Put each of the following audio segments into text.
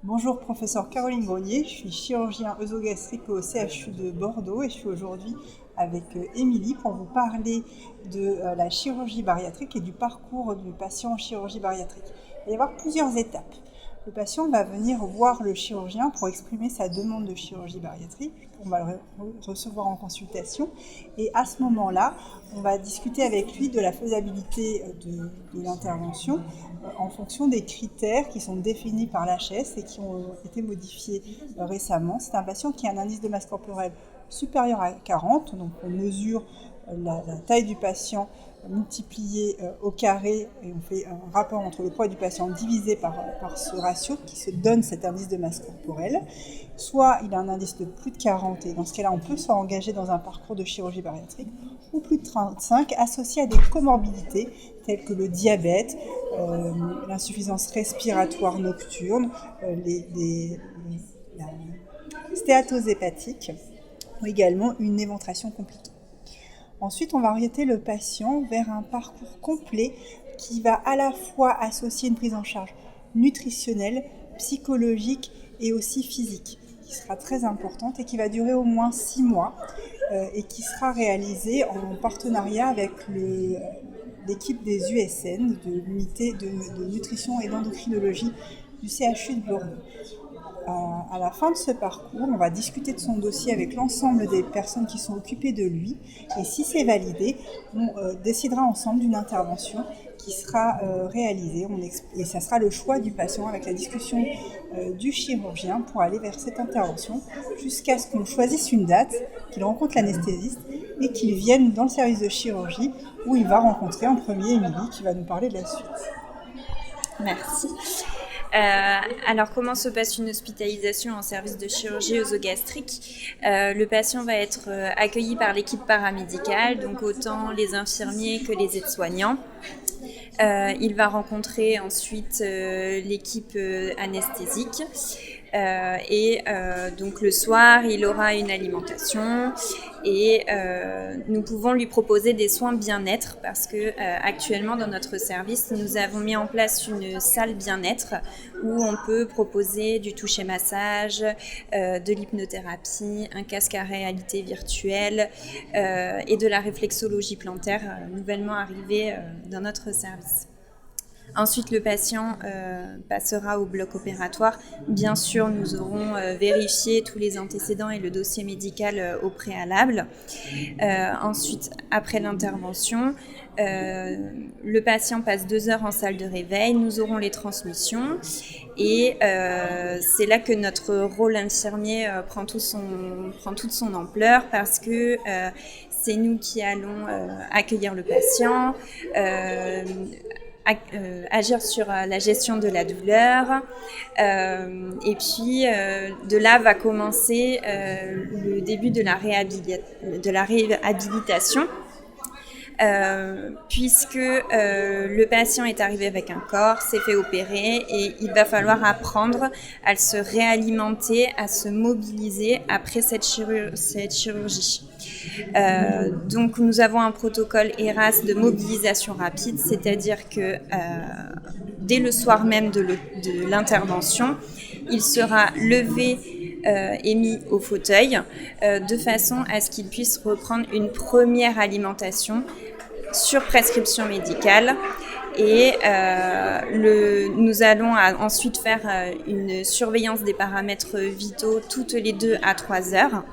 Bonjour, professeur Caroline Grenier, je suis chirurgien œsogastrique au CHU de Bordeaux et je suis aujourd'hui avec Émilie pour vous parler de la chirurgie bariatrique et du parcours du patient en chirurgie bariatrique. Il va y avoir plusieurs étapes. Le patient va venir voir le chirurgien pour exprimer sa demande de chirurgie bariatrique. On va le recevoir en consultation et à ce moment-là, on va discuter avec lui de la faisabilité de l'intervention en fonction des critères qui sont définis par l'HS et qui ont été modifiés récemment. C'est un patient qui a un indice de masse corporelle supérieur à 40, donc on mesure la taille du patient multiplié au carré et on fait un rapport entre le poids du patient divisé par ce ratio qui se donne cet indice de masse corporelle. Soit il a un indice de plus de 40 et dans ce cas-là on peut s'engager dans un parcours de chirurgie bariatrique, ou plus de 35 associés à des comorbidités telles que le diabète, l'insuffisance respiratoire nocturne, la stéatose hépatique ou également une éventration compliquée. Ensuite, on va orienter le patient vers un parcours complet qui va à la fois associer une prise en charge nutritionnelle, psychologique et aussi physique, qui sera très importante et qui va durer au moins 6 mois et qui sera réalisée en partenariat avec l'équipe des USN, de l'unité de nutrition et d'endocrinologie du CHU de Bordeaux. À la fin de ce parcours, on va discuter de son dossier avec l'ensemble des personnes qui sont occupées de lui et si c'est validé, on décidera ensemble d'une intervention qui sera réalisée et ça sera le choix du patient avec la discussion du chirurgien pour aller vers cette intervention jusqu'à ce qu'on choisisse une date, qu'il rencontre l'anesthésiste et qu'il vienne dans le service de chirurgie où il va rencontrer en premier Émilie qui va nous parler de la suite. Merci. Alors, comment se passe une hospitalisation en service de chirurgie œsogastrique ? Le patient va être accueilli par l'équipe paramédicale, donc autant les infirmiers que les aides-soignants. Il va rencontrer ensuite l'équipe anesthésique. Donc le soir, il aura une alimentation et nous pouvons lui proposer des soins bien-être parce que actuellement dans notre service, nous avons mis en place une salle bien-être où on peut proposer du toucher massage, de l'hypnothérapie, un casque à réalité virtuelle et de la réflexologie plantaire nouvellement arrivée dans notre service. Ensuite, le patient passera au bloc opératoire. Bien sûr, nous aurons vérifié tous les antécédents et le dossier médical au préalable. Ensuite, après l'intervention, le patient passe 2 heures en salle de réveil. Nous aurons les transmissions et c'est là que notre rôle infirmier prend toute son ampleur parce que c'est nous qui allons accueillir le patient, agir sur la gestion de la douleur et puis de là va commencer le début de la réhabilitation puisque le patient est arrivé avec un corps, s'est fait opérer et il va falloir apprendre à se réalimenter, à se mobiliser après cette chirurgie. Donc nous avons un protocole ERAS de mobilisation rapide, c'est-à-dire que dès le soir même de l'intervention, il sera levé et mis au fauteuil de façon à ce qu'il puisse reprendre une première alimentation sur prescription médicale et nous allons ensuite faire une surveillance des paramètres vitaux toutes les 2 à 3 heures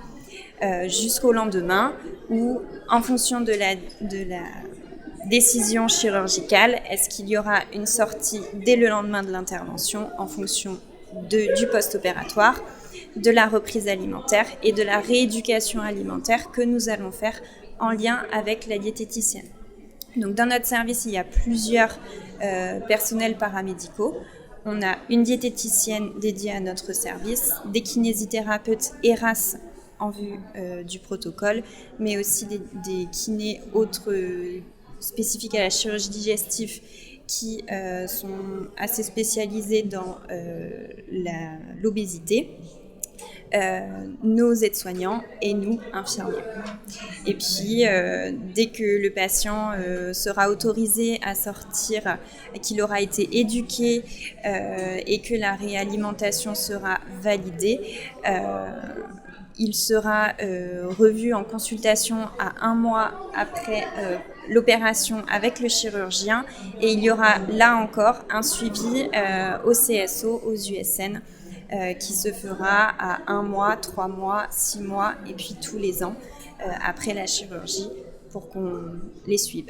jusqu'au lendemain où en fonction de la décision chirurgicale, est-ce qu'il y aura une sortie dès le lendemain de l'intervention en fonction du post-opératoire, de la reprise alimentaire et de la rééducation alimentaire que nous allons faire en lien avec la diététicienne. Donc dans notre service, il y a plusieurs personnels paramédicaux. On a une diététicienne dédiée à notre service, des kinésithérapeutes ERAS en vue du protocole, mais aussi des kinés autres spécifiques à la chirurgie digestive qui sont assez spécialisés dans l'obésité. nos aides-soignants et nous, infirmiers. Et puis, dès que le patient sera autorisé à sortir, qu'il aura été éduqué et que la réalimentation sera validée, il sera revu en consultation à 1 mois après l'opération avec le chirurgien et il y aura là encore un suivi au CSO, aux USN qui se fera à 1 mois, 3 mois, 6 mois et puis tous les ans après la chirurgie pour qu'on les suive.